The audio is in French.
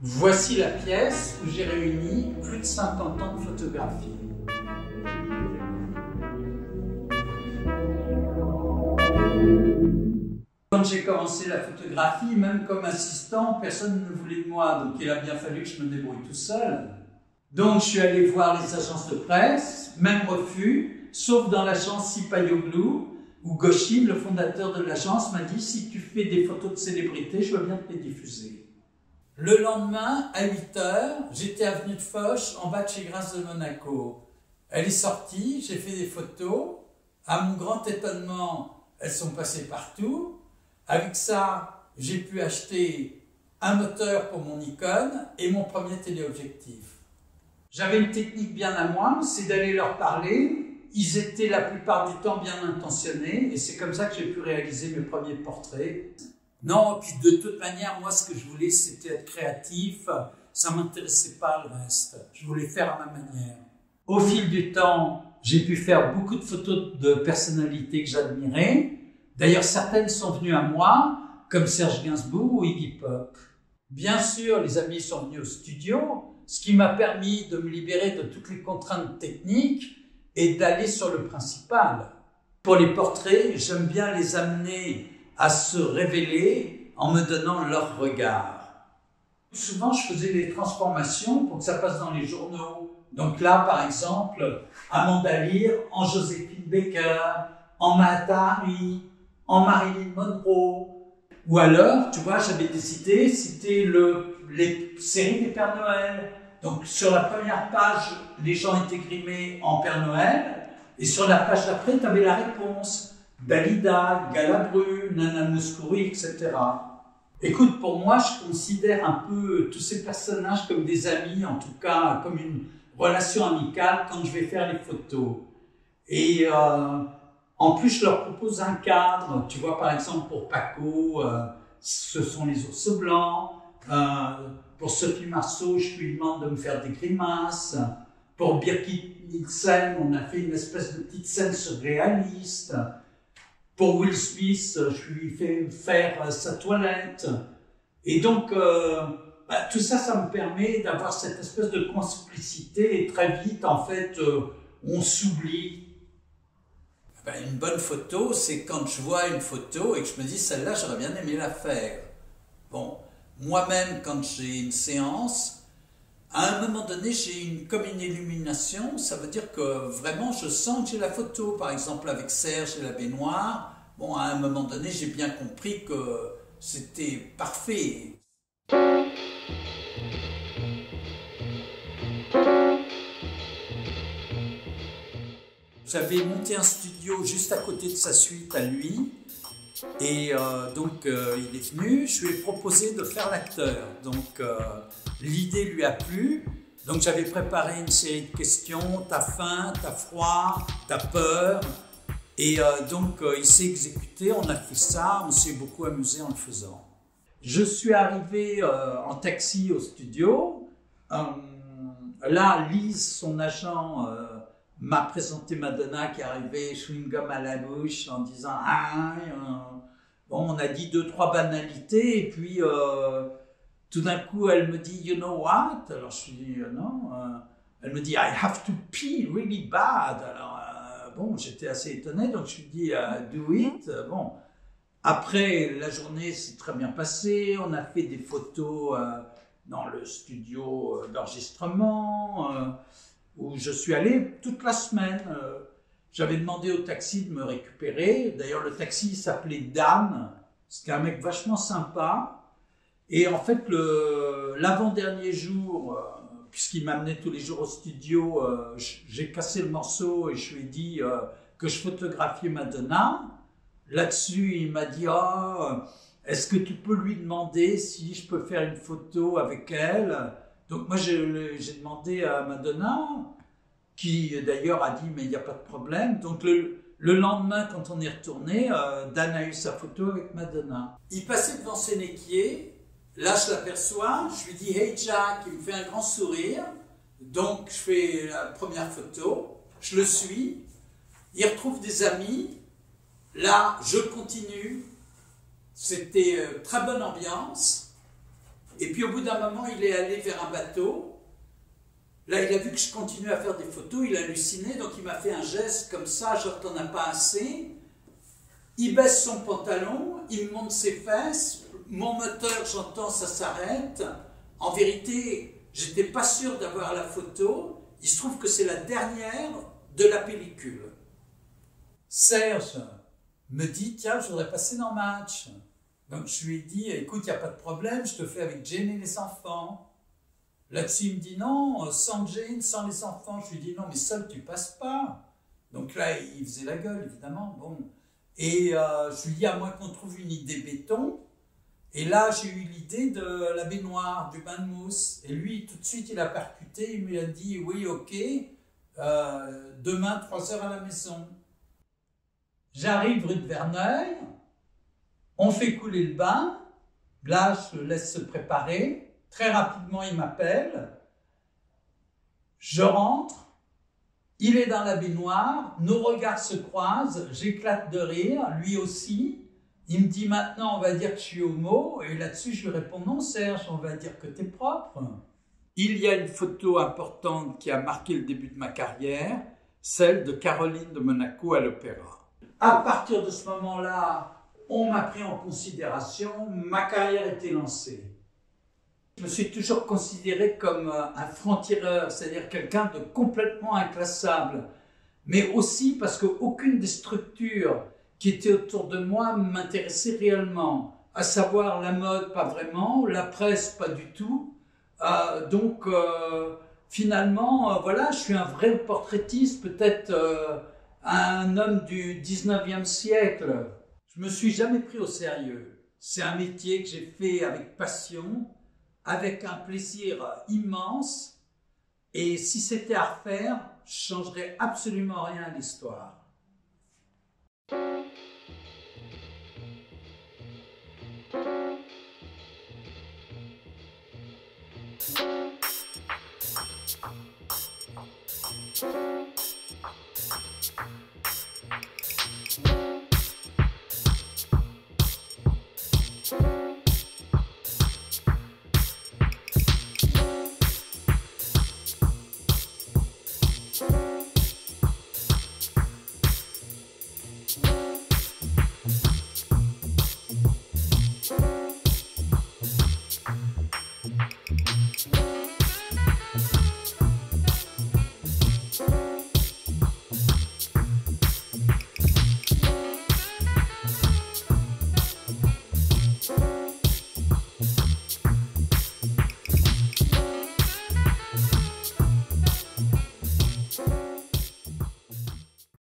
Voici la pièce où j'ai réuni plus de 50 ans de photographie. Quand j'ai commencé la photographie, même comme assistant, personne ne voulait de moi, donc il a bien fallu que je me débrouille tout seul. Donc je suis allé voir les agences de presse, même refus, sauf dans l'agence Sipayoglu, où Gauchim, le fondateur de l'agence, m'a dit « Si tu fais des photos de célébrités, je veux bien te les diffuser ». Le lendemain, à 8 h, j'étais avenue de Foch, en bas de chez Grasse de Monaco. Elle est sortie, j'ai fait des photos. À mon grand étonnement, elles sont passées partout. Avec ça, j'ai pu acheter un moteur pour mon Nikon et mon premier téléobjectif. J'avais une technique bien à moi, c'est d'aller leur parler. Ils étaient la plupart du temps bien intentionnés et c'est comme ça que j'ai pu réaliser mes premiers portraits. Non, puis de toute manière, moi, ce que je voulais, c'était être créatif. Ça m'intéressait pas le reste. Je voulais faire à ma manière. Au fil du temps, j'ai pu faire beaucoup de photos de personnalités que j'admirais. D'ailleurs, certaines sont venues à moi, comme Serge Gainsbourg ou Iggy Pop. Bien sûr, les amis sont venus au studio, ce qui m'a permis de me libérer de toutes les contraintes techniques et d'aller sur le principal. Pour les portraits, j'aime bien les amener à se révéler en me donnant leur regard. Souvent, je faisais des transformations pour que ça passe dans les journaux. Donc là, par exemple, Amanda Lear en Joséphine Baker, en Mahata Ali, en Marilyn Monroe. Ou alors, tu vois, j'avais décidé, c'était les séries des Pères Noël. Donc sur la première page, les gens étaient grimés en Père Noël, et sur la page d'après, tu avais la réponse. Dalida, Galabru, Nana Mouskouri, etc. Écoute, pour moi, je considère un peu tous ces personnages comme des amis, en tout cas comme une relation amicale quand je vais faire les photos. Et en plus, je leur propose un cadre. Tu vois, par exemple, pour Paco, ce sont les ours blancs. Pour Sophie Marceau, je lui demande de me faire des grimaces. Pour Birgit Nilsson, on a fait une espèce de petite scène surréaliste. Pour Will Smith, je lui fais faire sa toilette. Et donc, tout ça, ça me permet d'avoir cette espèce de complicité. Et très vite, en fait, on s'oublie. Une bonne photo, c'est quand je vois une photo et que je me dis, celle-là, j'aurais bien aimé la faire. Bon, moi-même, quand j'ai une séance, à un moment donné, j'ai comme une illumination. Ça veut dire que vraiment, je sens que j'ai la photo. Par exemple, avec Serge et la baignoire, bon, à un moment donné, j'ai bien compris que c'était parfait. J'avais monté un studio juste à côté de sa suite à lui. Et donc, il est venu, je lui ai proposé de faire l'acteur. Donc, l'idée lui a plu. Donc, j'avais préparé une série de questions. T'as faim, t'as froid, t'as peur. Et donc, il s'est exécuté, on a fait ça, on s'est beaucoup amusé en le faisant. Je suis arrivé en taxi au studio. Là, Lise, son agent, m'a présenté Madonna qui est arrivée, chewing-gum à la bouche, en disant « Ah !» Bon, on a dit 2-3 banalités, et puis tout d'un coup, elle me dit « You know what ?» Alors je lui dis « Non ». Elle me dit « I have to pee really bad ». Alors bon, j'étais assez étonné, donc je lui dis « Do it ». Bon, après, la journée s'est très bien passée, on a fait des photos dans le studio d'enregistrement, où je suis allé toute la semaine. J'avais demandé au taxi de me récupérer. D'ailleurs, le taxi s'appelait Dan. C'était un mec vachement sympa. Et en fait, l'avant-dernier jour, puisqu'il m'amenait tous les jours au studio, j'ai cassé le morceau et je lui ai dit que je photographiais Madonna. Là-dessus, il m'a dit « Oh, est-ce que tu peux lui demander si je peux faire une photo avec elle ?» Donc moi, j'ai demandé à Madonna, qui d'ailleurs a dit mais il n'y a pas de problème. Donc le lendemain, quand on est retourné, Dan a eu sa photo avec Madonna. Il passait devant Sénéquier, là je l'aperçois, je lui dis hey Jack, il me fait un grand sourire, donc je fais la première photo, je le suis, il retrouve des amis, là je continue, c'était très bonne ambiance, et puis au bout d'un moment il est allé vers un bateau. Là, il a vu que je continuais à faire des photos, il a halluciné, donc il m'a fait un geste comme ça, genre t'en as pas assez. Il baisse son pantalon, il me montre ses fesses, mon moteur, j'entends, ça s'arrête. En vérité, j'étais pas sûr d'avoir la photo, il se trouve que c'est la dernière de la pellicule. Serge me dit, tiens, je voudrais passer dans le match. Donc je lui ai dit, écoute, il n'y a pas de problème, je te fais avec Jane et les enfants. Là-dessus, il me dit non, sans Jane, sans les enfants. Je lui dis non, mais seul, tu passes pas. Donc là, il faisait la gueule, évidemment. Bon. Et je lui dis à moins qu'on trouve une idée béton. Et là, j'ai eu l'idée de la baignoire, du bain de mousse. Et lui, tout de suite, il a percuté. Il m'a dit oui, ok, demain, 3 heures à la maison. J'arrive rue de Verneuil. On fait couler le bain. Là, je le laisse se préparer. Très rapidement, il m'appelle, je rentre, il est dans la baignoire, nos regards se croisent, j'éclate de rire, lui aussi. Il me dit maintenant, on va dire que je suis homo, et là-dessus, je lui réponds non, Serge, on va dire que tu es propre. Il y a une photo importante qui a marqué le début de ma carrière, celle de Caroline de Monaco à l'opéra. À partir de ce moment-là, on m'a pris en considération, ma carrière était lancée. Je me suis toujours considéré comme un franc-tireur, c'est-à-dire quelqu'un de complètement inclassable. Mais aussi parce qu'aucune des structures qui étaient autour de moi m'intéressait réellement. À savoir la mode, pas vraiment, la presse, pas du tout. Donc, finalement, voilà, je suis un vrai portraitiste, peut-être un homme du 19e siècle. Je me suis jamais pris au sérieux. C'est un métier que j'ai fait avec passion, avec un plaisir immense, et si c'était à refaire, je ne changerais absolument rien à l'histoire.